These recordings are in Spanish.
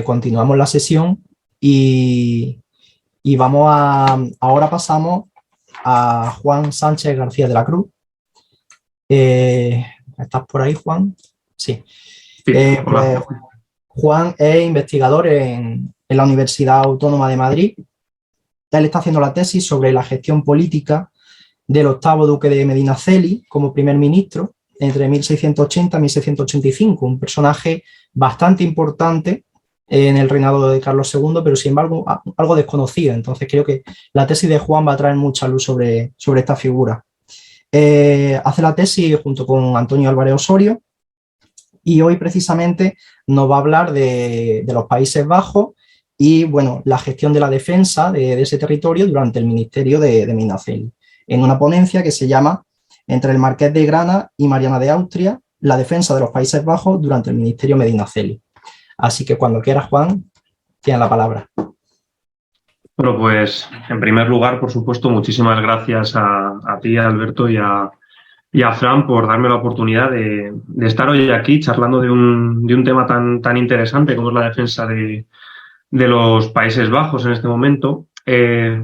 continuamos la sesión y ahora pasamos a Juan Sánchez García de la Cruz. ¿Estás por ahí, Juan? Sí. Sí, Pues Juan es investigador en la Universidad Autónoma de Madrid. Él está haciendo la tesis sobre la gestión política del octavo duque de Medinaceli como primer ministro entre 1680 y 1685, un personaje bastante importante en el reinado de Carlos II, pero sin embargo algo desconocido. Entonces creo que la tesis de Juan va a traer mucha luz sobre esta figura. Hace la tesis junto con Antonio Álvarez Osorio y hoy precisamente nos va a hablar de los Países Bajos y bueno, la gestión de la defensa de ese territorio durante el ministerio de Medinaceli, en una ponencia que se llama Entre el Marqués de Grana y Mariana de Austria, la defensa de los Países Bajos durante el ministerio Medinaceli. Así que cuando quieras, Juan, tienes la palabra. Bueno, pues en primer lugar, por supuesto, muchísimas gracias a ti, Alberto, y a Fran por darme la oportunidad de estar hoy aquí charlando de un tema tan interesante como es la defensa de los Países Bajos en este momento.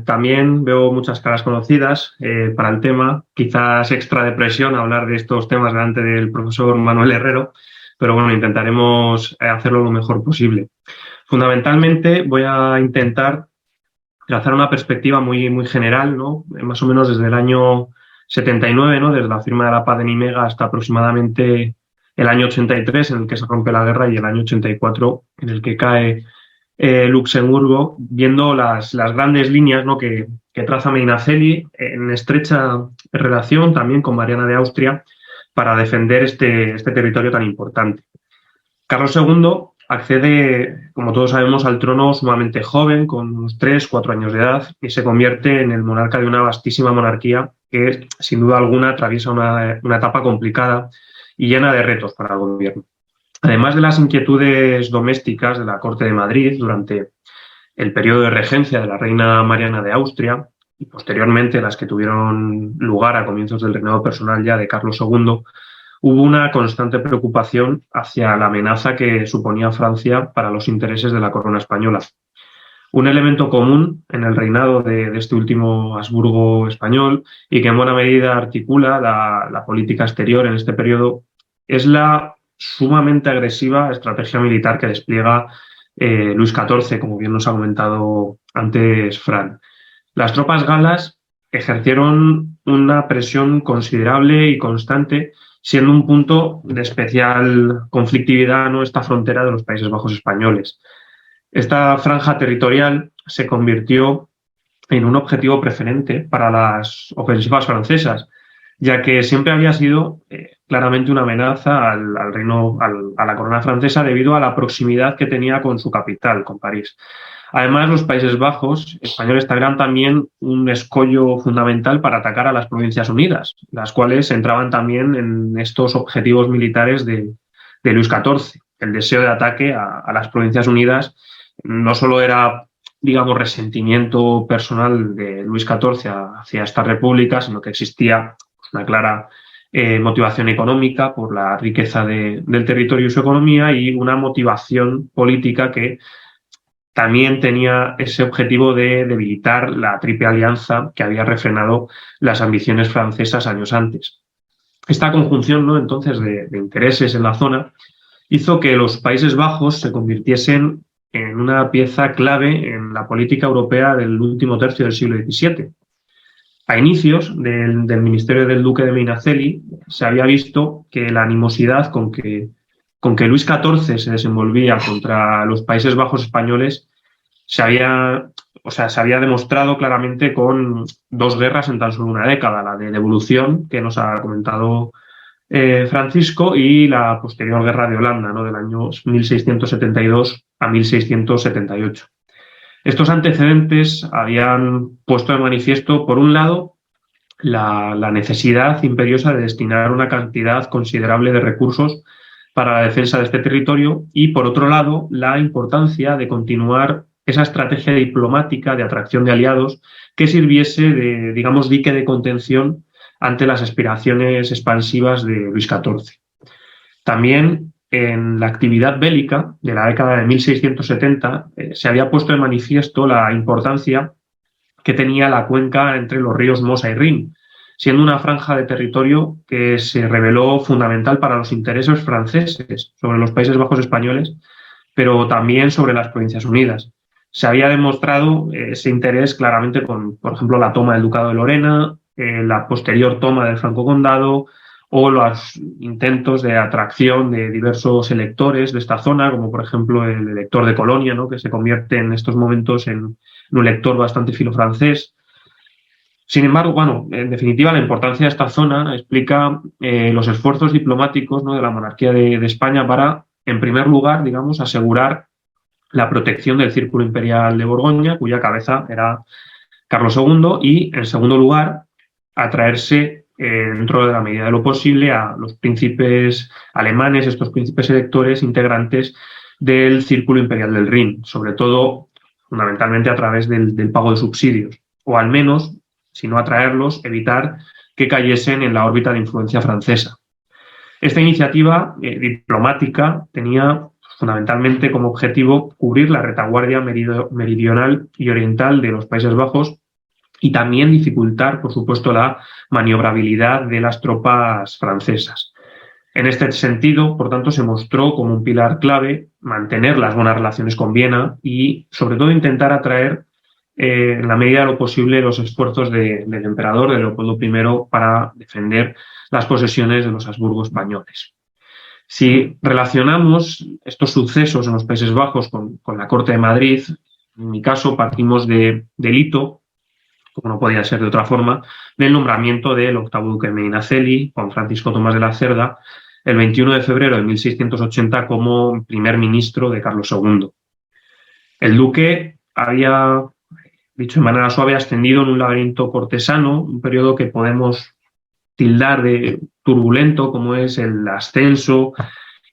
También veo muchas caras conocidas para el tema, quizás extra de presión hablar de estos temas delante del profesor Manuel Herrero, pero bueno, intentaremos hacerlo lo mejor posible. Fundamentalmente voy a intentar trazar una perspectiva muy general, ¿no? Más o menos desde el año 79, ¿no? Desde la firma de la paz de Nimega hasta aproximadamente el año 83, en el que se rompe la guerra, y el año 84, en el que cae Luxemburgo, viendo las grandes líneas, ¿no? que traza Medinaceli en estrecha relación también con Mariana de Austria para defender este territorio tan importante. Carlos II accede, como todos sabemos, al trono sumamente joven, con unos 3-4 años de edad, y se convierte en el monarca de una vastísima monarquía que, sin duda alguna, atraviesa una etapa complicada y llena de retos para el gobierno. Además de las inquietudes domésticas de la corte de Madrid durante el periodo de regencia de la reina Mariana de Austria y posteriormente las que tuvieron lugar a comienzos del reinado personal ya de Carlos II, hubo una constante preocupación hacia la amenaza que suponía Francia para los intereses de la corona española. Un elemento común en el reinado de este último Habsburgo español y que en buena medida articula la política exterior en este periodo es la sumamente agresiva estrategia militar que despliega Luis XIV, como bien nos ha comentado antes Fran. Las tropas galas ejercieron una presión considerable y constante, siendo un punto de especial conflictividad, ¿no?, esta frontera de los Países Bajos españoles. Esta franja territorial se convirtió en un objetivo preferente para las ofensivas francesas, ya que siempre había sido claramente una amenaza al reino, a la corona francesa, debido a la proximidad que tenía con su capital, con París. Además, los Países Bajos españoles eran también un escollo fundamental para atacar a las Provincias Unidas, las cuales entraban también en estos objetivos militares de Luis XIV. El deseo de ataque a las Provincias Unidas no solo era, digamos, resentimiento personal de Luis XIV hacia esta república, sino que existía una clara motivación económica por la riqueza del territorio y su economía, y una motivación política que también tenía ese objetivo de debilitar la Triple Alianza que había refrenado las ambiciones francesas años antes. Esta conjunción, ¿no?, entonces de intereses en la zona hizo que los Países Bajos se convirtiesen en una pieza clave en la política europea del último tercio del siglo XVII. A inicios del ministerio del duque de Medinaceli se había visto que la animosidad con que Luis XIV se desenvolvía contra los Países Bajos españoles se había demostrado claramente con dos guerras en tan solo una década: la de devolución, que nos ha comentado Francisco, y la posterior guerra de Holanda, ¿no?, del año 1672 a 1678. Estos antecedentes habían puesto de manifiesto, por un lado, la necesidad imperiosa de destinar una cantidad considerable de recursos para la defensa de este territorio, y, por otro lado, la importancia de continuar esa estrategia diplomática de atracción de aliados que sirviese de, digamos, dique de contención ante las aspiraciones expansivas de Luis XIV. También en la actividad bélica de la década de 1670 se había puesto de manifiesto la importancia que tenía la cuenca entre los ríos Mosa y Rin, siendo una franja de territorio que se reveló fundamental para los intereses franceses sobre los Países Bajos españoles, pero también sobre las Provincias Unidas. Se había demostrado ese interés claramente con, por ejemplo, la toma del Ducado de Lorena, la posterior toma del Franco Condado o los intentos de atracción de diversos electores de esta zona, como por ejemplo el elector de Colonia, ¿no?, que se convierte en estos momentos en un lector bastante filofrancés. Sin embargo, bueno, en definitiva, la importancia de esta zona explica los esfuerzos diplomáticos, ¿no?, de la monarquía de España para, en primer lugar, digamos, asegurar la protección del Círculo Imperial de Borgoña, cuya cabeza era Carlos II, y, en segundo lugar, atraerse dentro de la medida de lo posible a los príncipes alemanes, estos príncipes electores integrantes del Círculo Imperial del Rin, sobre todo, fundamentalmente, a través del pago de subsidios, o al menos, si no atraerlos, evitar que cayesen en la órbita de influencia francesa. Esta iniciativa diplomática tenía fundamentalmente como objetivo cubrir la retaguardia meridional y oriental de los Países Bajos y también dificultar, por supuesto, la maniobrabilidad de las tropas francesas. En este sentido, por tanto, se mostró como un pilar clave mantener las buenas relaciones con Viena y, sobre todo, intentar atraer, en la medida de lo posible, los esfuerzos del emperador, de Leopoldo I, para defender las posesiones de los Habsburgo españoles. Si relacionamos estos sucesos en los Países Bajos con la Corte de Madrid, en mi caso partimos del hito, como no podía ser de otra forma, del nombramiento del octavo duque de Medinaceli, Juan Francisco Tomás de la Cerda, el 21 de febrero de 1680 como primer ministro de Carlos II. El duque había, dicho de manera suave, ascendido en un laberinto cortesano, un periodo que podemos tildar de turbulento, como es el ascenso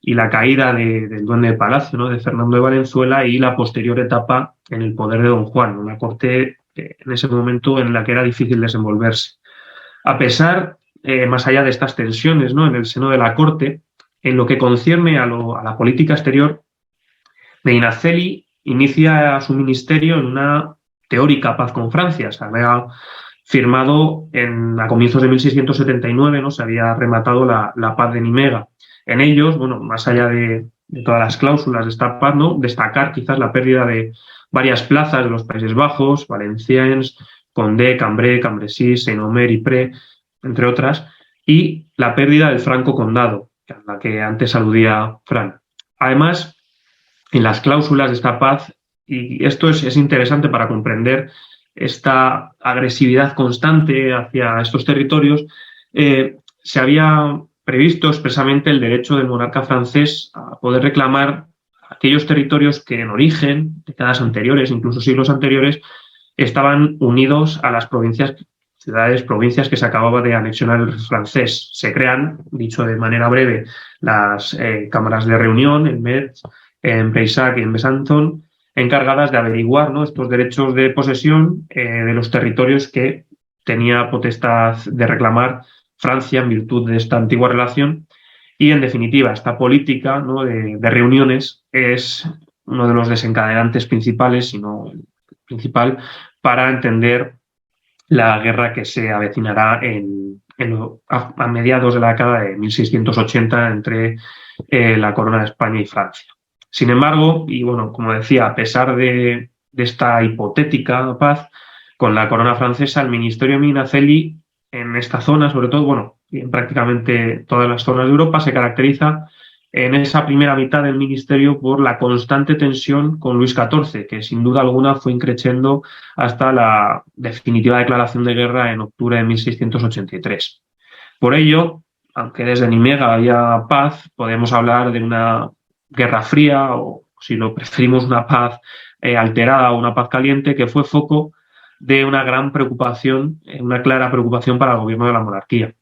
y la caída del duende de palacio, ¿no?, de Fernando de Valenzuela, y la posterior etapa en el poder de Don Juan, una corte en ese momento en la que era difícil desenvolverse. A pesar, más allá de estas tensiones, ¿no?, en el seno de la corte, en lo que concierne a la política exterior, Medinaceli inicia su ministerio en una teórica paz con Francia. Se había firmado a comienzos de 1679, ¿no?, se había rematado la paz de Nimega. En ellos, bueno, más allá de todas las cláusulas de esta paz, ¿no?, destacar quizás la pérdida de varias plazas de los Países Bajos, Valenciennes, Condé, Cambrai, Cambrésis, Saint-Omer y Pré, entre otras, y la pérdida del Franco Condado, a la que antes aludía Fran. Además, en las cláusulas de esta paz, y esto es interesante para comprender esta agresividad constante hacia estos territorios, se había previsto expresamente el derecho del monarca francés a poder reclamar aquellos territorios que en origen, décadas anteriores, incluso siglos anteriores, estaban unidos a las provincias que se acababa de anexionar el francés. Se crean, dicho de manera breve, las cámaras de reunión en Metz, en Peysac y en Besançon, encargadas de averiguar, ¿no?, estos derechos de posesión de los territorios que tenía potestad de reclamar Francia en virtud de esta antigua relación. Y, en definitiva, esta política, ¿no?, de reuniones es uno de los desencadenantes principales, si no el principal, para entender la guerra que se avecinará a mediados de la década de 1680 entre la Corona de España y Francia. Sin embargo, y bueno, como decía, a pesar de esta hipotética paz con la corona francesa, el ministerio de Medinaceli en esta zona, sobre todo, bueno, y en prácticamente todas las zonas de Europa, se caracteriza en esa primera mitad del ministerio por la constante tensión con Luis XIV, que sin duda alguna fue increciendo hasta la definitiva declaración de guerra en octubre de 1683. Por ello, aunque desde Nimega había paz, podemos hablar de una guerra fría, o si lo preferimos, una paz alterada o una paz caliente, que fue foco de una gran preocupación, una clara preocupación para el gobierno de la monarquía.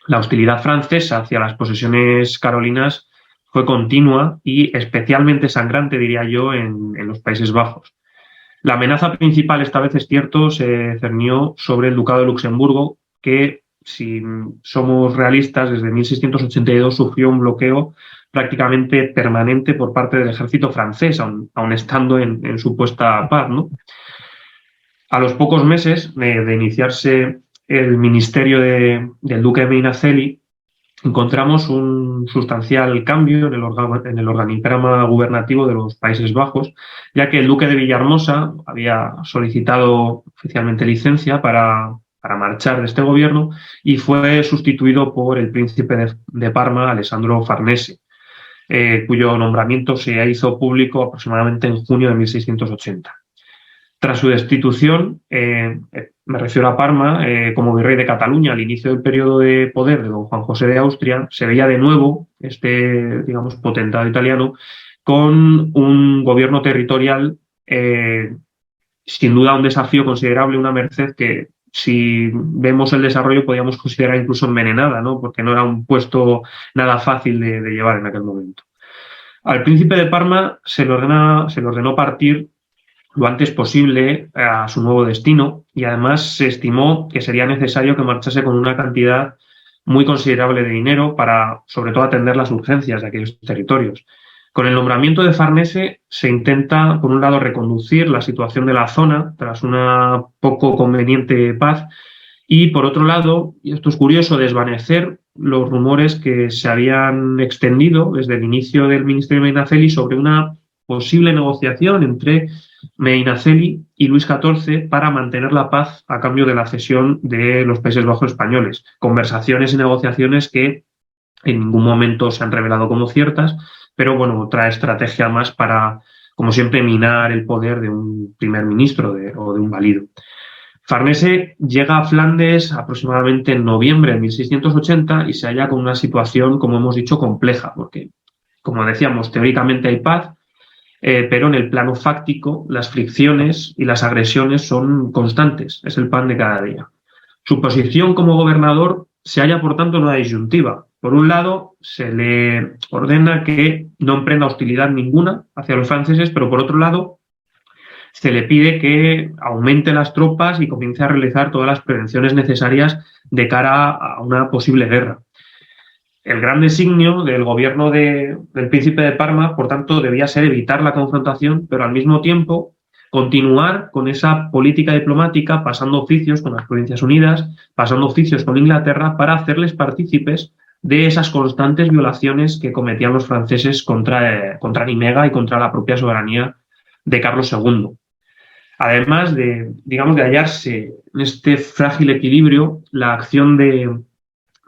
La hostilidad francesa hacia las posesiones carolinas fue continua y especialmente sangrante, diría yo, en los Países Bajos. La amenaza principal, esta vez es cierto, se cernió sobre el Ducado de Luxemburgo, que, si somos realistas, desde 1682 sufrió un bloqueo prácticamente permanente por parte del ejército francés, aun estando en supuesta paz, ¿no? A los pocos meses de iniciarse el ministerio del duque de Medinaceli, encontramos un sustancial cambio en el organigrama gubernativo de los Países Bajos, ya que el duque de Villahermosa había solicitado oficialmente licencia para marchar de este gobierno y fue sustituido por el príncipe de Parma, Alessandro Farnese, cuyo nombramiento se hizo público aproximadamente en junio de 1680. Tras su destitución, me refiero a Parma, como virrey de Cataluña al inicio del periodo de poder de don Juan José de Austria, se veía de nuevo este, digamos, potentado italiano con un gobierno territorial, sin duda un desafío considerable, una merced que, si vemos el desarrollo, podríamos considerar incluso envenenada, ¿no? Porque no era un puesto nada fácil de llevar en aquel momento. Al príncipe de Parma se le ordenó partir lo antes posible a su nuevo destino, y además se estimó que sería necesario que marchase con una cantidad muy considerable de dinero para, sobre todo, atender las urgencias de aquellos territorios. Con el nombramiento de Farnese se intenta, por un lado, reconducir la situación de la zona tras una poco conveniente paz y, por otro lado, y esto es curioso, desvanecer los rumores que se habían extendido desde el inicio del ministerio de Medinaceli sobre una posible negociación entre Medinaceli y Luis XIV para mantener la paz a cambio de la cesión de los Países Bajos españoles. Conversaciones y negociaciones que en ningún momento se han revelado como ciertas, pero bueno, otra estrategia más para, como siempre, minar el poder de un primer ministro o de un valido. Farnese llega a Flandes aproximadamente en noviembre de 1680 y se halla con una situación, como hemos dicho, compleja, porque, como decíamos, teóricamente hay paz, pero en el plano fáctico las fricciones y las agresiones son constantes, es el pan de cada día. Su posición como gobernador se halla, por tanto, en una disyuntiva. Por un lado, se le ordena que no emprenda hostilidad ninguna hacia los franceses, pero por otro lado, se le pide que aumente las tropas y comience a realizar todas las prevenciones necesarias de cara a una posible guerra. El gran designio del gobierno del príncipe de Parma, por tanto, debía ser evitar la confrontación, pero al mismo tiempo continuar con esa política diplomática, pasando oficios con las Provincias Unidas, pasando oficios con Inglaterra, para hacerles partícipes de esas constantes violaciones que cometían los franceses contra Nimega y contra la propia soberanía de Carlos II. Además de hallarse en este frágil equilibrio, la acción de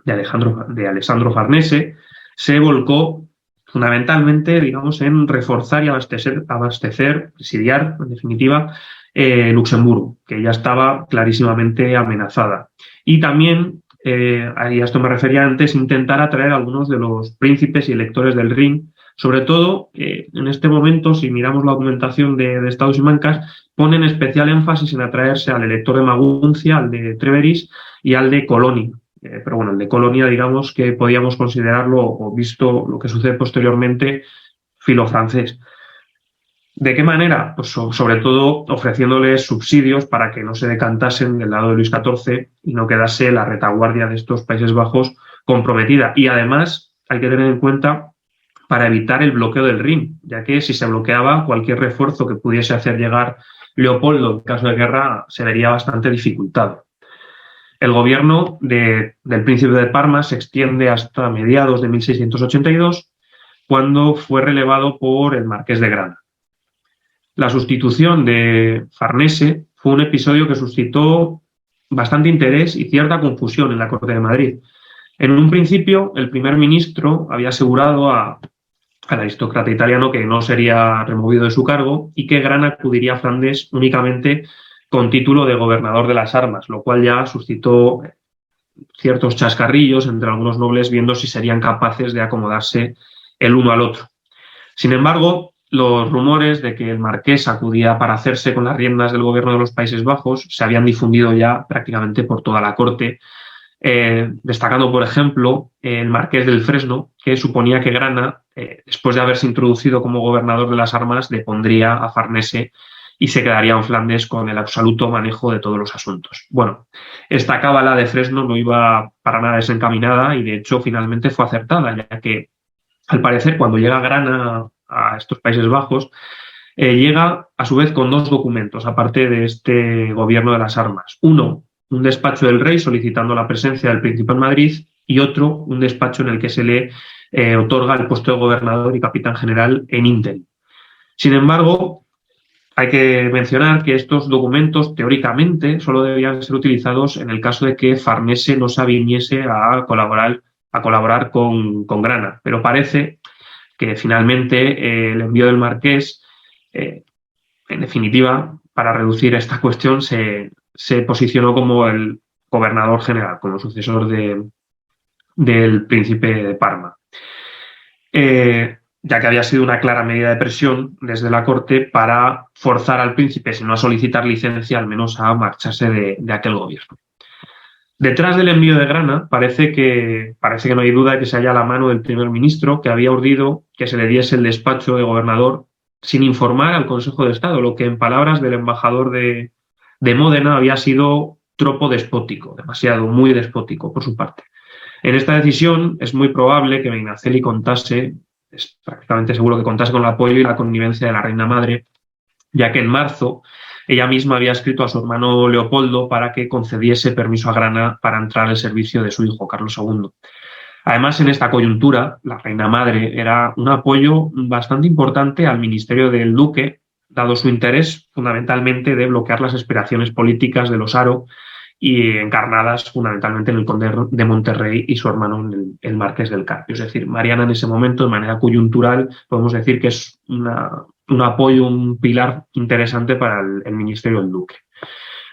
Alessandro Farnese se volcó fundamentalmente, en reforzar y abastecer, presidiar, en definitiva, Luxemburgo, que ya estaba clarísimamente amenazada. Y también, a esto me refería antes, intentar atraer a algunos de los príncipes y electores del Rin. Sobre todo, en este momento, si miramos la documentación de Estados y Mancas, ponen especial énfasis en atraerse al elector de Maguncia, al de Treveris y al de Colonia. Pero bueno, el de Colonia, digamos que podíamos considerarlo, o visto lo que sucede posteriormente, filo francés. ¿De qué manera? Pues sobre todo ofreciéndoles subsidios para que no se decantasen del lado de Luis XIV y no quedase la retaguardia de estos Países Bajos comprometida. Y además hay que tener en cuenta, para evitar el bloqueo del Rin, ya que si se bloqueaba, cualquier refuerzo que pudiese hacer llegar Leopoldo en caso de guerra se vería bastante dificultado. El gobierno del príncipe de Parma se extiende hasta mediados de 1682, cuando fue relevado por el marqués de Grana. La sustitución de Farnese fue un episodio que suscitó bastante interés y cierta confusión en la Corte de Madrid. En un principio, el primer ministro había asegurado al aristócrata italiano que no sería removido de su cargo y que Grana acudiría a Flandes únicamente con título de gobernador de las armas, lo cual ya suscitó ciertos chascarrillos entre algunos nobles, viendo si serían capaces de acomodarse el uno al otro. Sin embargo, los rumores de que el marqués acudía para hacerse con las riendas del gobierno de los Países Bajos se habían difundido ya prácticamente por toda la corte, destacando, por ejemplo, el marqués del Fresno, que suponía que Grana, después de haberse introducido como gobernador de las armas, depondría a Farnese y se quedaría en Flandes con el absoluto manejo de todos los asuntos. Bueno, esta cábala de Fresno no iba para nada desencaminada y, de hecho, finalmente fue acertada, ya que Al parecer, cuando llega Grana a estos Países Bajos, llega a su vez con 2 documentos, aparte de este gobierno de las armas. Uno, un despacho del rey solicitando la presencia del príncipe en Madrid, y otro, un despacho en el que se le otorga el puesto de gobernador y capitán general en Intel. Sin embargo, hay que mencionar que estos documentos, teóricamente, solo debían ser utilizados en el caso de que Farnese no se aviniese a colaborar con Grana. Pero parece que finalmente el envío del marqués, en definitiva, para reducir esta cuestión, se posicionó como el gobernador general, como sucesor del príncipe de Parma. Ya que había sido una clara medida de presión desde la corte para forzar al príncipe, si no a solicitar licencia, al menos a marcharse de aquel gobierno. Detrás del envío de Grana parece que no hay duda de que se halla la mano del primer ministro, que había urdido que se le diese el despacho de gobernador sin informar al Consejo de Estado, lo que en palabras del embajador de Módena había sido tropo despótico, demasiado, muy despótico por su parte. En esta decisión es muy probable que Medinaceli contase, es prácticamente seguro que contase con el apoyo y la connivencia de la reina madre, ya que en marzo ella misma había escrito a su hermano Leopoldo para que concediese permiso a Grana para entrar al servicio de su hijo, Carlos II. Además, en esta coyuntura, la reina madre era un apoyo bastante importante al ministerio del duque, dado su interés fundamentalmente de bloquear las aspiraciones políticas de los Haro y encarnadas fundamentalmente en el conde de Monterrey y su hermano, el marqués del Carpio. Es decir, Mariana en ese momento, de manera coyuntural, podemos decir que es un apoyo, un pilar interesante para el ministerio del duque.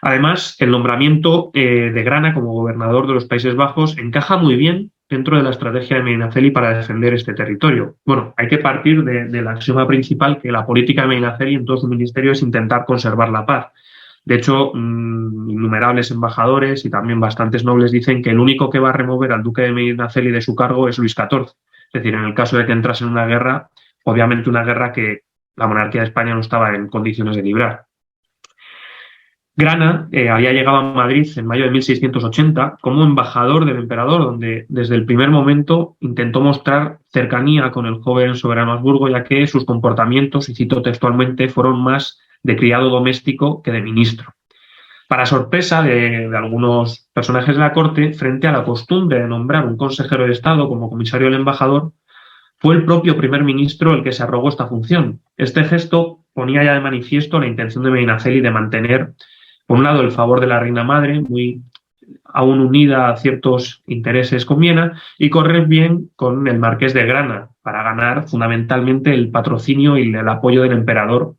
Además, el nombramiento de Grana como gobernador de los Países Bajos encaja muy bien dentro de la estrategia de Medinaceli para defender este territorio. Bueno, hay que partir del axioma principal que la política de Medinaceli en todo su ministerio es intentar conservar la paz. De hecho, innumerables embajadores y también bastantes nobles dicen que el único que va a remover al duque de Medinaceli de su cargo es Luis XIV. Es decir, en el caso de que entrase en una guerra, obviamente una guerra que la monarquía de España no estaba en condiciones de librar. Grana había llegado a Madrid en mayo de 1680 como embajador del emperador, donde desde el primer momento intentó mostrar cercanía con el joven soberano Habsburgo, ya que sus comportamientos, y cito textualmente, fueron más de criado doméstico que de ministro. Para sorpresa de algunos personajes de la corte, frente a la costumbre de nombrar un consejero de Estado como comisario del embajador, fue el propio primer ministro el que se arrogó esta función. Este gesto ponía ya de manifiesto la intención de Medinaceli de mantener, por un lado, el favor de la reina madre, muy aún unida a ciertos intereses con Viena, y correr bien con el marqués de Grana, para ganar fundamentalmente el patrocinio y el apoyo del emperador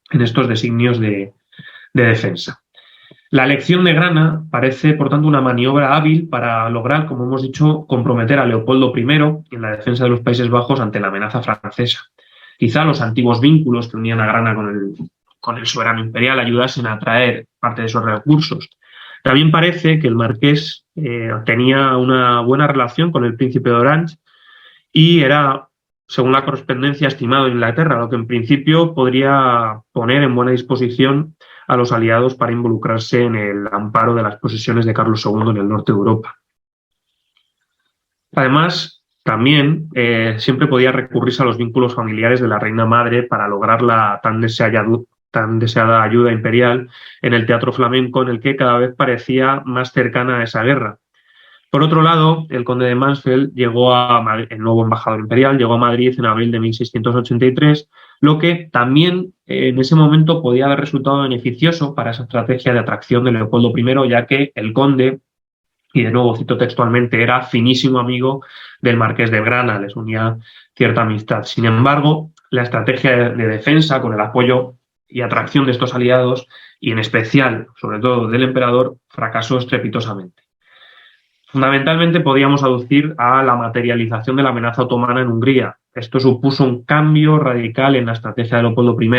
en estos designios de defensa. La elección de Grana parece, por tanto, una maniobra hábil para lograr, como hemos dicho, comprometer a Leopoldo I en la defensa de los Países Bajos ante la amenaza francesa. Quizá los antiguos vínculos que unían a Grana con el soberano imperial ayudasen a atraer parte de esos recursos. También parece que el marqués tenía una buena relación con el príncipe de Orange y era, según la correspondencia, estimado en Inglaterra, lo que en principio podría poner en buena disposición a los aliados para involucrarse en el amparo de las posesiones de Carlos II en el norte de Europa. Además, también siempre podía recurrirse a los vínculos familiares de la reina madre para lograr la tan deseada ayuda imperial en el teatro flamenco, en el que cada vez parecía más cercana a esa guerra. Por otro lado, el conde de Mansfeld el nuevo embajador imperial, llegó a Madrid en abril de 1683, lo que también en ese momento podía haber resultado beneficioso para esa estrategia de atracción de Leopoldo I, ya que el conde, y de nuevo cito textualmente, era finísimo amigo del marqués de Grana, les unía cierta amistad. Sin embargo, la estrategia de defensa, con el apoyo y atracción de estos aliados, y en especial, sobre todo, del emperador, fracasó estrepitosamente. Fundamentalmente podíamos aducir a la materialización de la amenaza otomana en Hungría. Esto supuso un cambio radical en la estrategia de Leopoldo I.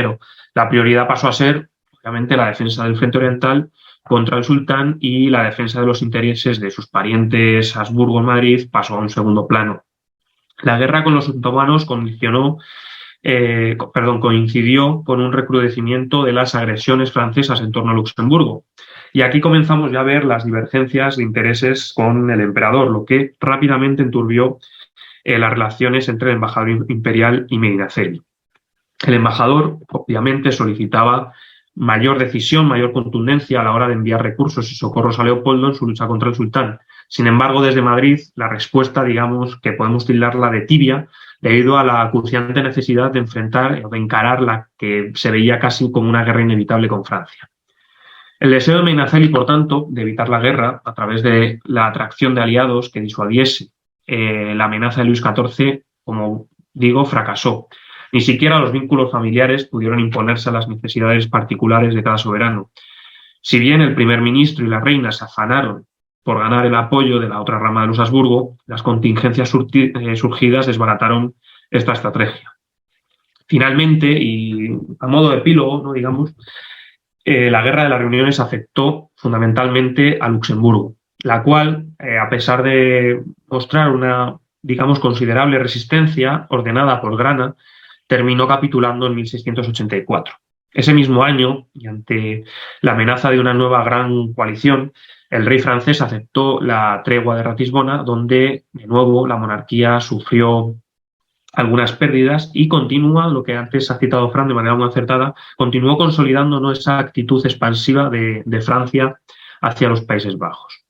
La prioridad pasó a ser, obviamente, la defensa del frente oriental contra el sultán, y la defensa de los intereses de sus parientes Habsburgo en Madrid pasó a un segundo plano. La guerra con los otomanos coincidió con un recrudecimiento de las agresiones francesas en torno a Luxemburgo. Y aquí comenzamos ya a ver las divergencias de intereses con el emperador, lo que rápidamente enturbió las relaciones entre el embajador imperial y Medinaceli. El embajador, obviamente, solicitaba mayor decisión, mayor contundencia a la hora de enviar recursos y socorros a Leopoldo en su lucha contra el sultán. Sin embargo, desde Madrid, la respuesta, digamos, que podemos tildarla de tibia, debido a la acuciante necesidad de enfrentar o de encarar la que se veía casi como una guerra inevitable con Francia. El deseo de Medinaceli, por tanto, de evitar la guerra a través de la atracción de aliados que disuadiese la amenaza de Luis XIV, como digo, fracasó. Ni siquiera los vínculos familiares pudieron imponerse a las necesidades particulares de cada soberano. Si bien el primer ministro y la reina se afanaron por ganar el apoyo de la otra rama de los Habsburgo, las contingencias surgidas desbarataron esta estrategia. Finalmente, y a modo de epílogo, ¿no?, digamos, la Guerra de las Reuniones afectó fundamentalmente a Luxemburgo, la cual, a pesar de mostrar una, digamos, considerable resistencia ordenada por Grana, terminó capitulando en 1684. Ese mismo año, y ante la amenaza de una nueva gran coalición, el rey francés aceptó la tregua de Ratisbona, donde, de nuevo, la monarquía sufrió algunas pérdidas y continúa, lo que antes ha citado Fran de manera muy acertada, continuó consolidando, ¿no?, esa actitud expansiva de Francia hacia los Países Bajos.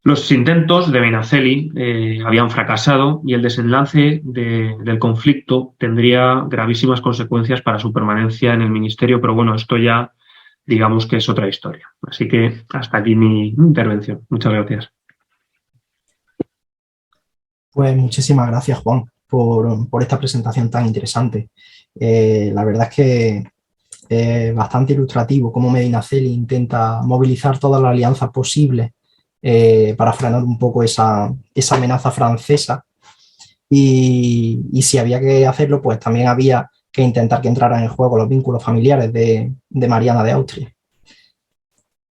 Los intentos de Medinaceli habían fracasado y el desenlace del conflicto tendría gravísimas consecuencias para su permanencia en el ministerio, pero bueno, esto ya digamos que es otra historia. Así que hasta aquí mi intervención. Muchas gracias. Pues muchísimas gracias, Juan, por esta presentación tan interesante. La verdad es que es bastante ilustrativo cómo Medinaceli intenta movilizar todas las alianzas posibles para frenar un poco esa amenaza francesa y si había que hacerlo, pues también había que intentar que entraran en juego los vínculos familiares de Mariana de Austria.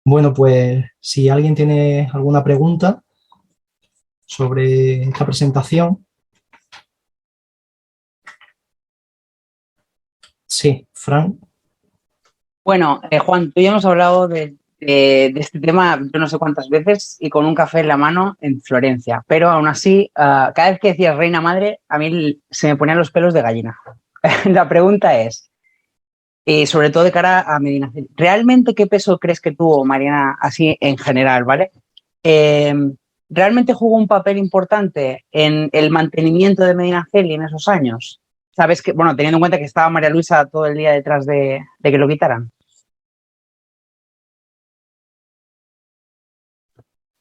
Bueno, pues si alguien tiene alguna pregunta sobre esta presentación. Sí, Fran. Bueno, Juan, tú y yo hemos hablado de este tema yo no sé cuántas veces y con un café en la mano en Florencia, pero aún así, cada vez que decías reina madre, a mí se me ponían los pelos de gallina. La pregunta es, sobre todo de cara a Medinaceli, ¿realmente qué peso crees que tuvo Mariana así en general, ¿vale? ¿Realmente jugó un papel importante en el mantenimiento de Medinaceli en esos años? ¿Sabes que, bueno, teniendo en cuenta que estaba María Luisa todo el día detrás de que lo quitaran?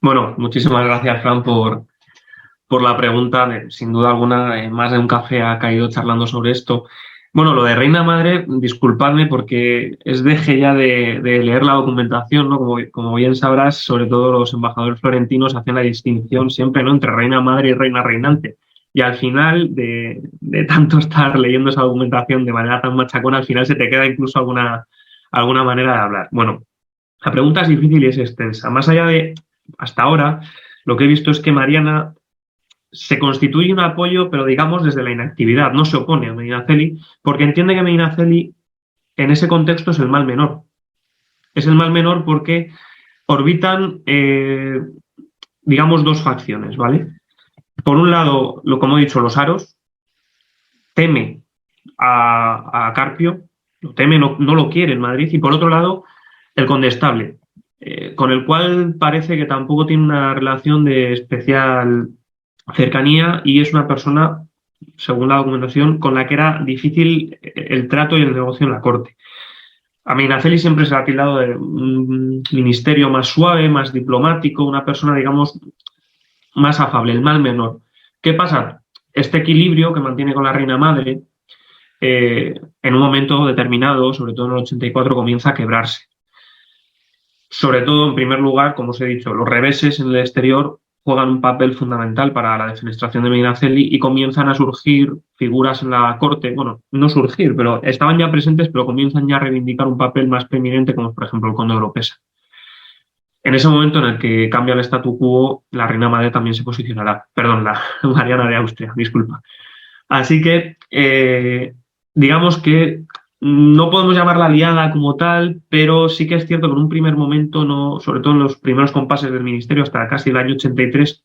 Bueno, muchísimas gracias, Fran, por la pregunta. Sin duda alguna, más de un café ha caído charlando sobre esto. Bueno, lo de Reina Madre, disculpadme porque es deje ya de leer la documentación, ¿no? Como bien sabrás, sobre todo los embajadores florentinos hacen la distinción siempre, ¿no?, entre Reina Madre y Reina Reinante. Y al final, de tanto estar leyendo esa documentación de manera tan machacona, al final se te queda incluso alguna manera de hablar. Bueno, la pregunta es difícil y es extensa. Más allá de, hasta ahora, lo que he visto es que Mariana se constituye un apoyo, pero digamos desde la inactividad, no se opone a Medinaceli, porque entiende que Medinaceli en ese contexto es el mal menor. Es el mal menor porque orbitan, digamos, dos facciones, ¿vale? Por un lado, como he dicho, los aros, teme a Carpio, lo teme, no lo quiere en Madrid, y por otro lado, el condestable, con el cual parece que tampoco tiene una relación de especial cercanía y es una persona, según la documentación, con la que era difícil el trato y el negocio en la corte. A Medinaceli siempre se ha tildado de un ministerio más suave, más diplomático, una persona, digamos, más afable, el mal menor. ¿Qué pasa? Este equilibrio que mantiene con la reina madre, en un momento determinado, sobre todo en el 84, comienza a quebrarse. Sobre todo, en primer lugar, como os he dicho, los reveses en el exterior juegan un papel fundamental para la defenestración de Medinaceli y comienzan a surgir figuras en la corte, bueno, no surgir, pero estaban ya presentes, pero comienzan ya a reivindicar un papel más preeminente, como por ejemplo el conde de Oropesa. En ese momento en el que cambia el statu quo, la reina madre también se posicionará. Perdón, la Mariana de Austria, disculpa. Así que, digamos que no podemos llamarla aliada como tal, pero sí que es cierto que en un primer momento, no, sobre todo en los primeros compases del ministerio, hasta casi el año 83,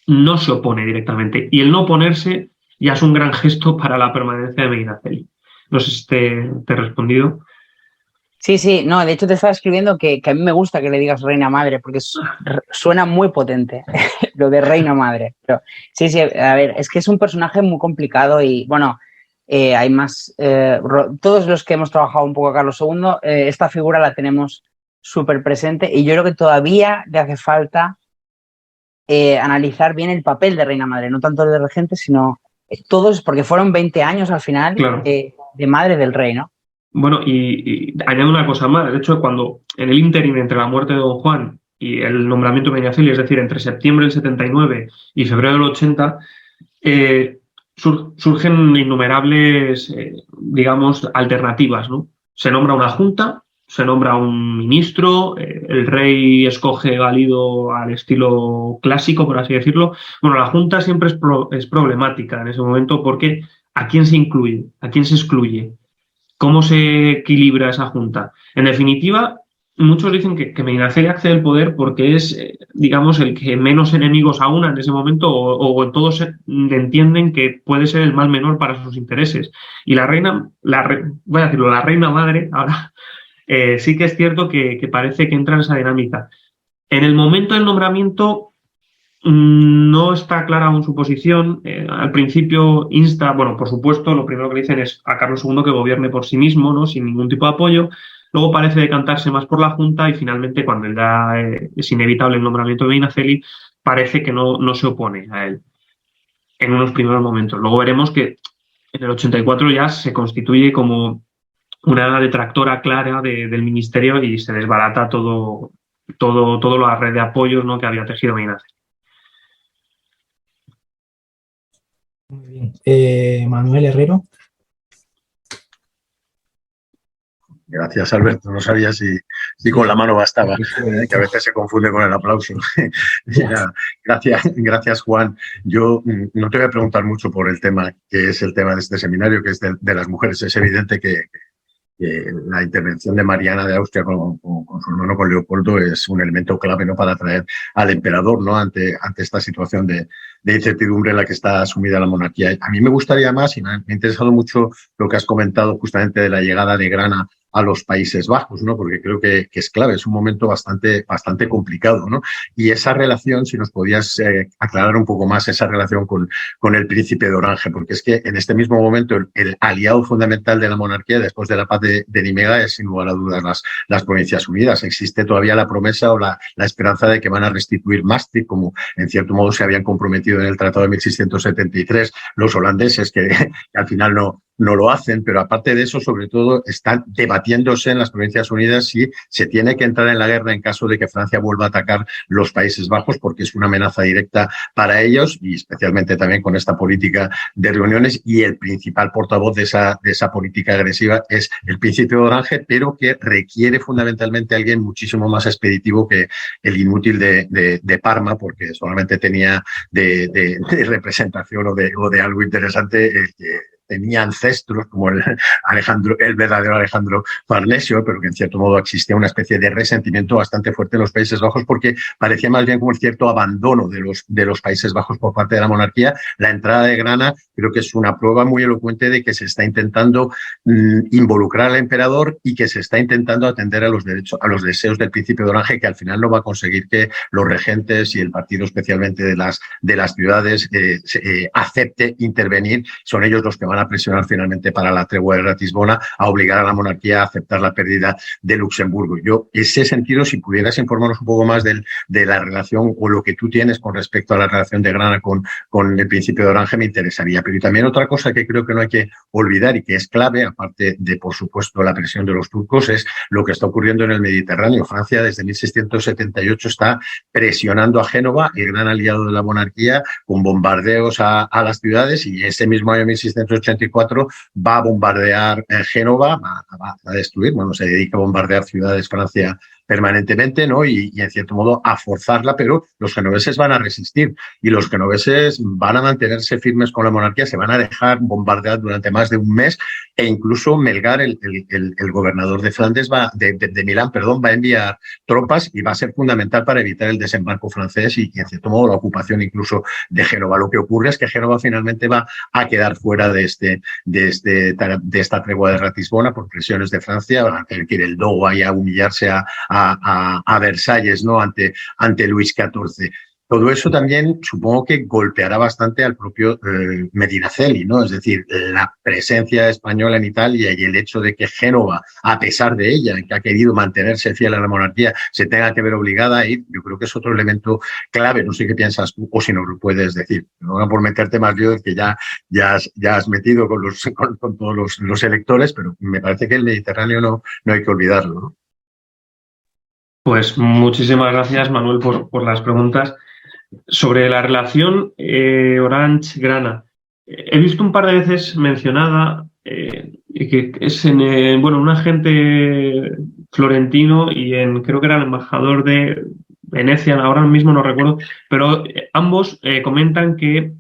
no se opone directamente. Y el no oponerse ya es un gran gesto para la permanencia de Medinaceli. No sé si te he respondido. Sí, no, de hecho te estaba escribiendo que a mí me gusta que le digas reina madre, porque suena muy potente lo de reina madre. Pero, sí, a ver, es que es un personaje muy complicado y, bueno, hay más, todos los que hemos trabajado un poco a Carlos II, esta figura la tenemos súper presente y yo creo que todavía le hace falta analizar bien el papel de reina madre, no tanto el de regente, sino todos, porque fueron 20 años al final, claro, de madre del rey, ¿no? Bueno, y añado una cosa más. De hecho, cuando en el ínterin entre la muerte de Don Juan y el nombramiento de Medinaceli, es decir, entre septiembre del 79 y febrero del 80, surgen innumerables, digamos, alternativas, ¿no? Se nombra una junta, se nombra un ministro, el rey escoge válido al estilo clásico, por así decirlo. Bueno, la junta siempre es problemática en ese momento porque ¿a quién se incluye? ¿A quién se excluye? ¿Cómo se equilibra esa junta? En definitiva, muchos dicen que Medinaceli accede al poder porque es, digamos, el que menos enemigos aúna en ese momento o en todos entienden que puede ser el mal menor para sus intereses. Y la reina, voy a decirlo, la reina madre, ahora sí que es cierto que parece que entra en esa dinámica. En el momento del nombramiento no está clara aún su posición. Al principio insta, bueno, por supuesto, lo primero que le dicen es a Carlos II que gobierne por sí mismo, ¿no? Sin ningún tipo de apoyo. Luego parece decantarse más por la Junta y finalmente, cuando ya es inevitable el nombramiento de Medinaceli, parece que no se opone a él en unos primeros momentos. Luego veremos que en el 84 ya se constituye como una detractora clara del ministerio y se desbarata todo la red de apoyos, ¿no?, que había tejido Medinaceli. Muy bien. Manuel Herrero. Gracias, Alberto. No sabía si con la mano bastaba, que a veces se confunde con el aplauso. Gracias, Juan. Yo no te voy a preguntar mucho por el tema, que es el tema de este seminario, que es de las mujeres. Es evidente que la intervención de Mariana de Austria con su hermano, con Leopoldo, es un elemento clave, ¿no?, para atraer al emperador, ¿no?, ante esta situación de incertidumbre en la que está sumida la monarquía. A mí me gustaría más, y me ha interesado mucho lo que has comentado justamente de la llegada de Grana a los Países Bajos, ¿no?, porque creo que es clave, es un momento bastante complicado, ¿no? Y esa relación, si nos podías aclarar un poco más esa relación con el príncipe de Orange, porque es que en este mismo momento el aliado fundamental de la monarquía después de la paz de Nimega es, sin lugar a dudas, las Provincias Unidas. Existe todavía la promesa o la esperanza de que van a restituir Maastricht, como en cierto modo se habían comprometido en el Tratado de 1673 los holandeses, que al final no lo hacen, pero aparte de eso, sobre todo, están debatiéndose en las Provincias Unidas si se tiene que entrar en la guerra en caso de que Francia vuelva a atacar los Países Bajos, porque es una amenaza directa para ellos, y especialmente también con esta política de reuniones, y el principal portavoz de esa política agresiva es el príncipe de Orange, pero que requiere fundamentalmente a alguien muchísimo más expeditivo que el inútil de Parma, porque solamente tenía de representación o de algo interesante tenía ancestros como el verdadero Alejandro Farnesio, pero que en cierto modo existía una especie de resentimiento bastante fuerte en los Países Bajos, porque parecía más bien como un cierto abandono de los Países Bajos por parte de la monarquía. La entrada de Grana creo que es una prueba muy elocuente de que se está intentando involucrar al emperador y que se está intentando atender a los deseos del príncipe de Orange, que al final no va a conseguir que los regentes y el partido, especialmente de las ciudades, acepte intervenir. Son ellos los que van a presionar finalmente para la tregua de Ratisbona, a obligar a la monarquía a aceptar la pérdida de Luxemburgo. Yo, en ese sentido, si pudieras informarnos un poco más de la relación o lo que tú tienes con respecto a la relación de Grana con el príncipe de Orange, me interesaría. Pero también otra cosa que creo que no hay que olvidar y que es clave, aparte de, por supuesto, la presión de los turcos, es lo que está ocurriendo en el Mediterráneo. Francia, desde 1678, está presionando a Génova, el gran aliado de la monarquía, con bombardeos a las ciudades, y ese mismo año 1684 va a bombardear Génova, va a destruir, se dedica a bombardear ciudades Francia permanentemente, ¿no? Y en cierto modo a forzarla, pero los genoveses van a resistir y los genoveses van a mantenerse firmes con la monarquía, se van a dejar bombardear durante más de un mes e incluso Melgar, el gobernador de Flandes, de Milán, perdón, va a enviar tropas y va a ser fundamental para evitar el desembarco francés y en cierto modo la ocupación incluso de Génova. Lo que ocurre es que Génova finalmente va a quedar fuera de esta tregua de Ratisbona por presiones de Francia, van a tener que ir el Dogo ahí a humillarse a Versalles, ¿no? ante Luis XIV. Todo eso también supongo que golpeará bastante al propio Medinaceli, ¿no? Es decir, la presencia española en Italia y el hecho de que Génova, a pesar de ella, que ha querido mantenerse fiel a la monarquía, se tenga que ver obligada a ir, yo creo que es otro elemento clave. No sé qué piensas tú o si no lo puedes decir. No por meterte más yo, que ya has metido con todos los electores, pero me parece que el Mediterráneo no hay que olvidarlo, ¿no? Pues muchísimas gracias, Manuel, por las preguntas. Sobre la relación Orange-Grana, he visto un par de veces mencionada que es en un agente florentino y creo que era el embajador de Venecia, ahora mismo no recuerdo, pero ambos comentan que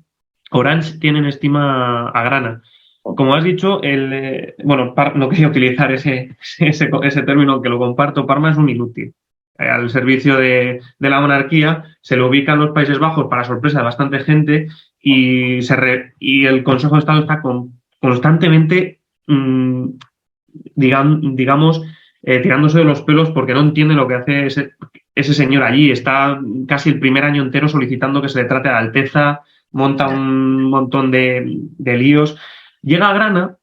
Orange tiene en estima a Grana. Como has dicho, no quería utilizar ese término que lo comparto, Parma es un inútil. Al servicio de la monarquía, se lo ubica en los Países Bajos para sorpresa de bastante gente y el Consejo de Estado está constantemente, tirándose de los pelos porque no entiende lo que hace ese señor allí. Está casi el primer año entero solicitando que se le trate a la Alteza, monta un montón de líos. Llega a Grana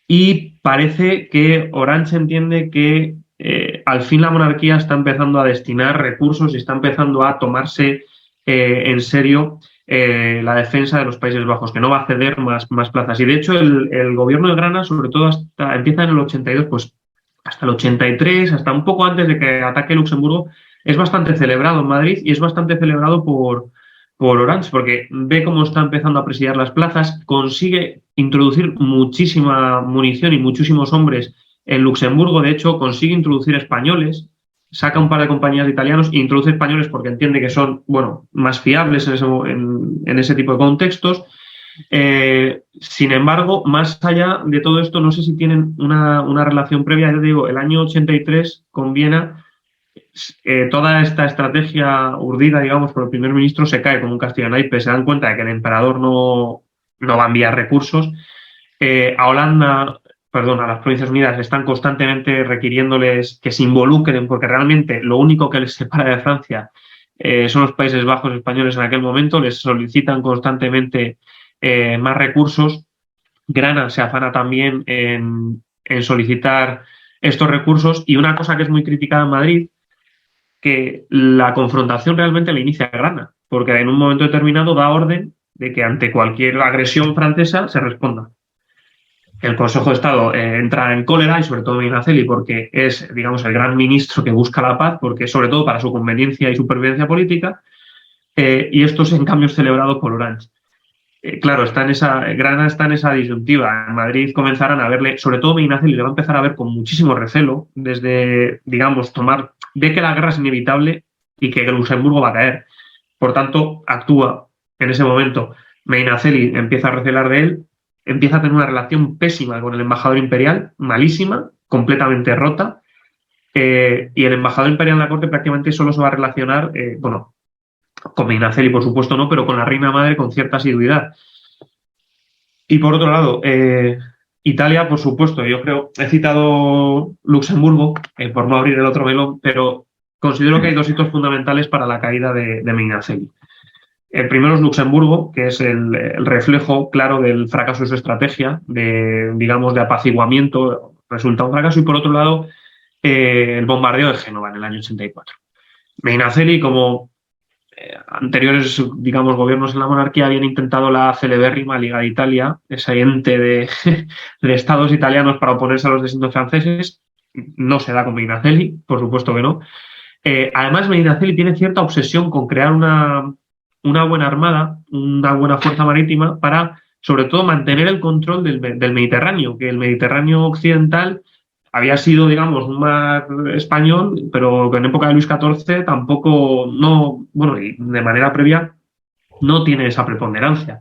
y parece que Orange entiende que al fin la monarquía está empezando a destinar recursos y está empezando a tomarse en serio la defensa de los Países Bajos, que no va a ceder más plazas. Y de hecho el gobierno de Grana, sobre todo empieza en el 82, pues hasta el 83, hasta un poco antes de que ataque Luxemburgo, es bastante celebrado en Madrid y es bastante celebrado por Orange, porque ve cómo está empezando a presidiar las plazas, consigue introducir muchísima munición y muchísimos hombres en Luxemburgo. De hecho, consigue introducir españoles, saca un par de compañías de italianos e introduce españoles porque entiende que son, más fiables en ese tipo de contextos. Sin embargo, más allá de todo esto, no sé si tienen una relación previa. Ya te digo, el año 83 con Viena, toda esta estrategia urdida, digamos, por el primer ministro se cae como un castillo en naipes. Se dan cuenta de que el emperador no va a enviar recursos. A las Provincias Unidas están constantemente requiriéndoles que se involucren, porque realmente lo único que les separa de Francia son los Países Bajos españoles en aquel momento. Les solicitan constantemente más recursos. Grana se afana también en solicitar estos recursos, y una cosa que es muy criticada en Madrid, que la confrontación realmente la inicia Grana, porque en un momento determinado da orden de que ante cualquier agresión francesa se responda. El Consejo de Estado entra en cólera, y sobre todo Medinaceli, porque es, digamos, el gran ministro que busca la paz, porque sobre todo para su conveniencia y supervivencia política, y esto es en cambio celebrado por Orange. Claro, Grana está en esa disyuntiva. En Madrid comenzarán a verle, sobre todo Medinaceli le va a empezar a ver con muchísimo recelo, desde, digamos, ve que la guerra es inevitable y que Luxemburgo va a caer. Por tanto, actúa en ese momento. Medinaceli empieza a recelar de él, empieza a tener una relación pésima con el embajador imperial, malísima, completamente rota, y el embajador imperial en la corte prácticamente solo se va a relacionar, con Medinaceli, por supuesto no, pero con la reina madre con cierta asiduidad. Y por otro lado, Italia, por supuesto, yo creo, he citado Luxemburgo, por no abrir el otro melón, pero considero que hay dos hitos fundamentales para la caída de Medinaceli. El primero es Luxemburgo, que es el reflejo claro del fracaso de su estrategia, de apaciguamiento, resulta un fracaso. Y por otro lado, el bombardeo de Génova en el año 84. Medinaceli, como anteriores, digamos, gobiernos en la monarquía, habían intentado la celebérrima Liga de Italia, ese ente de estados italianos para oponerse a los designios franceses. No se da con Medinaceli, por supuesto que no. Además, Medinaceli tiene cierta obsesión con crear una buena armada, una buena fuerza marítima para, sobre todo, mantener el control del Mediterráneo, que el Mediterráneo occidental había sido, digamos, un mar español, pero que en época de Luis XIV tampoco, no, bueno, y de manera previa no tiene esa preponderancia.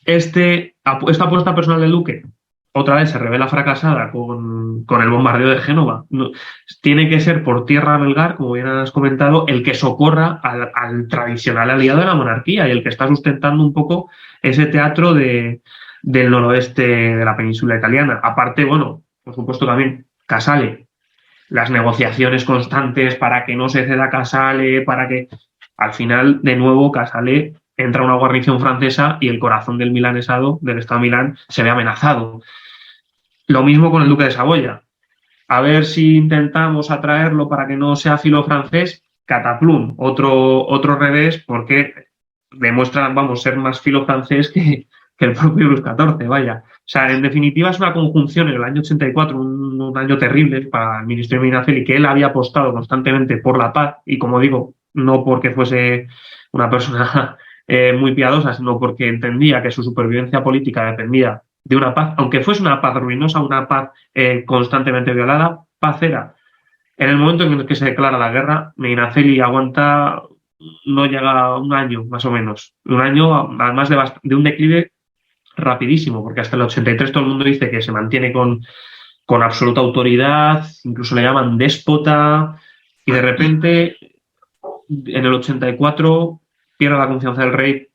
Esta apuesta personal del duque otra vez se revela fracasada con el bombardeo de Génova. No, tiene que ser por tierra belgar, como bien has comentado, el que socorra al tradicional aliado de la monarquía y el que está sustentando un poco ese teatro del noroeste de la península italiana. Aparte, bueno, por supuesto también Casale, las negociaciones constantes para que no se ceda Casale, para que al final, de nuevo, Casale entra una guarnición francesa y el corazón del milanesado, del Estado de Milán, se ve amenazado. Lo mismo con el duque de Saboya. A ver si intentamos atraerlo para que no sea filo francés, cataplum, otro revés, porque demuestran, vamos, ser más filo francés que el propio Luis XIV, vaya. O sea, en definitiva es una conjunción en el año 84, un año terrible para el ministerio de Medinaceli, que él había apostado constantemente por la paz, y como digo, no porque fuese una persona muy piadosa, sino porque entendía que su supervivencia política dependía de una paz, aunque fuese una paz ruinosa, una paz constantemente violada, paz era. En el momento en el que se declara la guerra, Medinaceli aguanta, no llega a un año, más o menos. Un año, además de un declive rapidísimo, porque hasta el 83 todo el mundo dice que se mantiene con absoluta autoridad, incluso le llaman déspota, y de repente, en el 84, pierde la confianza del rey,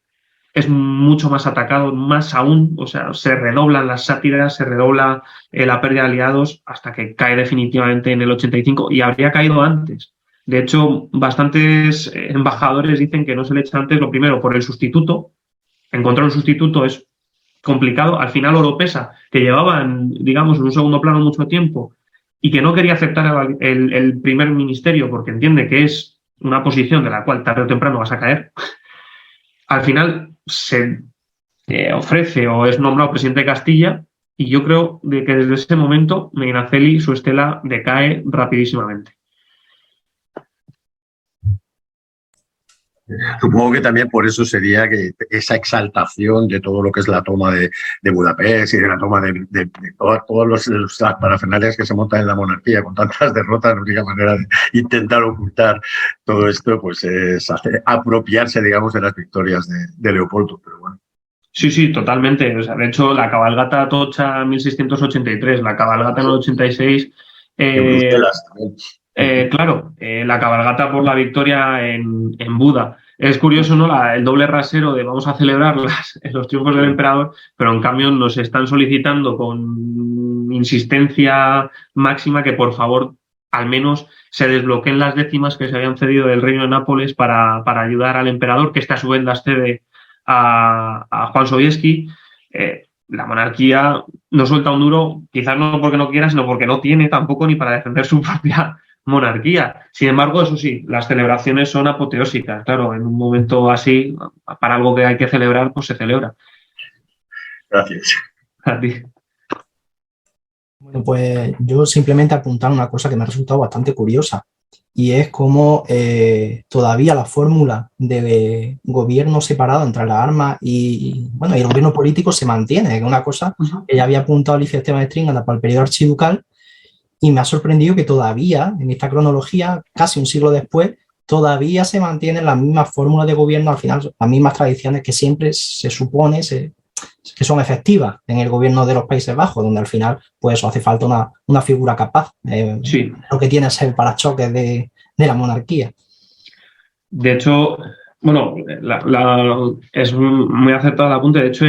es mucho más atacado, más aún, o sea, se redoblan las sátiras, se redobla la pérdida de aliados hasta que cae definitivamente en el 85 y habría caído antes. De hecho, bastantes embajadores dicen que no se le echa antes, lo primero, por el sustituto. Encontrar un sustituto es complicado. Al final, Oropesa, que llevaba, digamos, en un segundo plano mucho tiempo y que no quería aceptar el primer ministerio porque entiende que es una posición de la cual tarde o temprano vas a caer, al final se ofrece o es nombrado presidente de Castilla y yo creo que desde ese momento Medinaceli, su estela, decae rapidísimamente. Supongo que también por eso sería que esa exaltación de todo lo que es la toma de Budapest y de la toma de todos los parafernalias que se montan en la monarquía con tantas derrotas, la única manera de intentar ocultar todo esto pues es apropiarse, digamos, de las victorias de Leopoldo. Pero bueno. Sí, totalmente. O sea, de hecho, la cabalgata tocha en 1683, la cabalgata en el 86... claro, la cabalgata por la victoria en Buda. Es curioso, ¿no? El doble rasero de vamos a celebrar los triunfos del emperador, pero en cambio nos están solicitando con insistencia máxima que por favor al menos se desbloqueen las décimas que se habían cedido del Reino de Nápoles para ayudar al emperador, que esta a su vez las cede a Juan Sobieski. La monarquía no suelta un duro, quizás no porque no quiera, sino porque no tiene tampoco ni para defender su propia monarquía. Sin embargo, eso sí, las celebraciones son apoteósicas. Claro, en un momento así, para algo que hay que celebrar, pues se celebra. Gracias. A ti. Bueno, pues yo simplemente apuntar una cosa que me ha resultado bastante curiosa y es cómo todavía la fórmula de gobierno separado entre las armas y el gobierno político se mantiene, que es una cosa que ya había apuntado Alicia Esteban de Stringada para el periodo archiducal. Y me ha sorprendido que todavía, en esta cronología, casi un siglo después, todavía se mantienen las mismas fórmulas de gobierno, al final las mismas tradiciones que siempre se supone que son efectivas en el gobierno de los Países Bajos, donde al final pues eso hace falta una figura capaz. Sí. Lo que tiene es el parachoques de la monarquía. De hecho, bueno, es muy acertado el apunte. De hecho,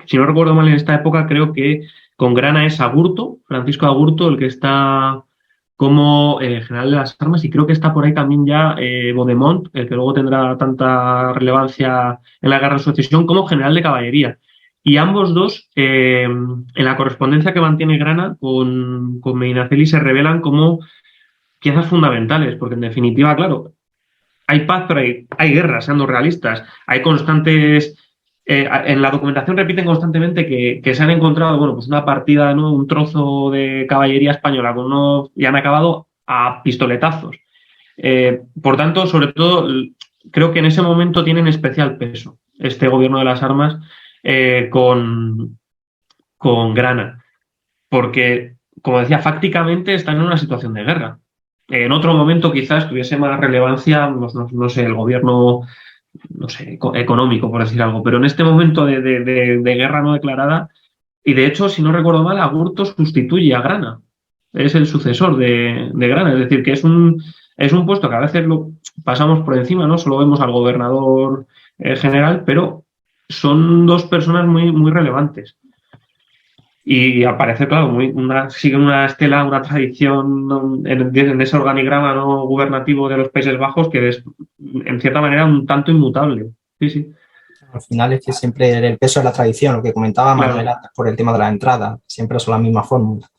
si no recuerdo mal, en esta época creo que con Grana es Agurto, Francisco Agurto, el que está como general de las armas, y creo que está por ahí también ya Baudemont, el que luego tendrá tanta relevancia en la guerra de sucesión, como general de caballería. Y ambos dos, en la correspondencia que mantiene Grana con Medinaceli, se revelan como piezas fundamentales, porque en definitiva, claro, hay paz, pero hay guerras, siendo realistas. Hay constantes... en la documentación repiten constantemente que se han encontrado, pues una partida, ¿no? Un trozo de caballería española con uno y han acabado a pistoletazos. Por tanto, sobre todo, creo que en ese momento tienen especial peso este gobierno de las armas con Grana, porque como decía, fácticamente están en una situación de guerra. En otro momento quizás tuviese más relevancia, no sé, el gobierno, no sé, económico, por decir algo, pero en este momento de guerra no declarada, y de hecho, si no recuerdo mal, Agurto sustituye a Grana, es el sucesor de Grana, es decir, que es un puesto que a veces lo pasamos por encima, ¿no? Solo vemos al gobernador general, pero son dos personas muy, muy relevantes. Y al parecer, claro, siguen una estela, una tradición en ese organigrama no gubernativo de los Países Bajos que es, en cierta manera, un tanto inmutable. Sí, sí. Al final es que siempre el peso de la tradición, lo que comentaba Manuel Claro. antes por el tema de la entrada, siempre son las mismas fórmulas.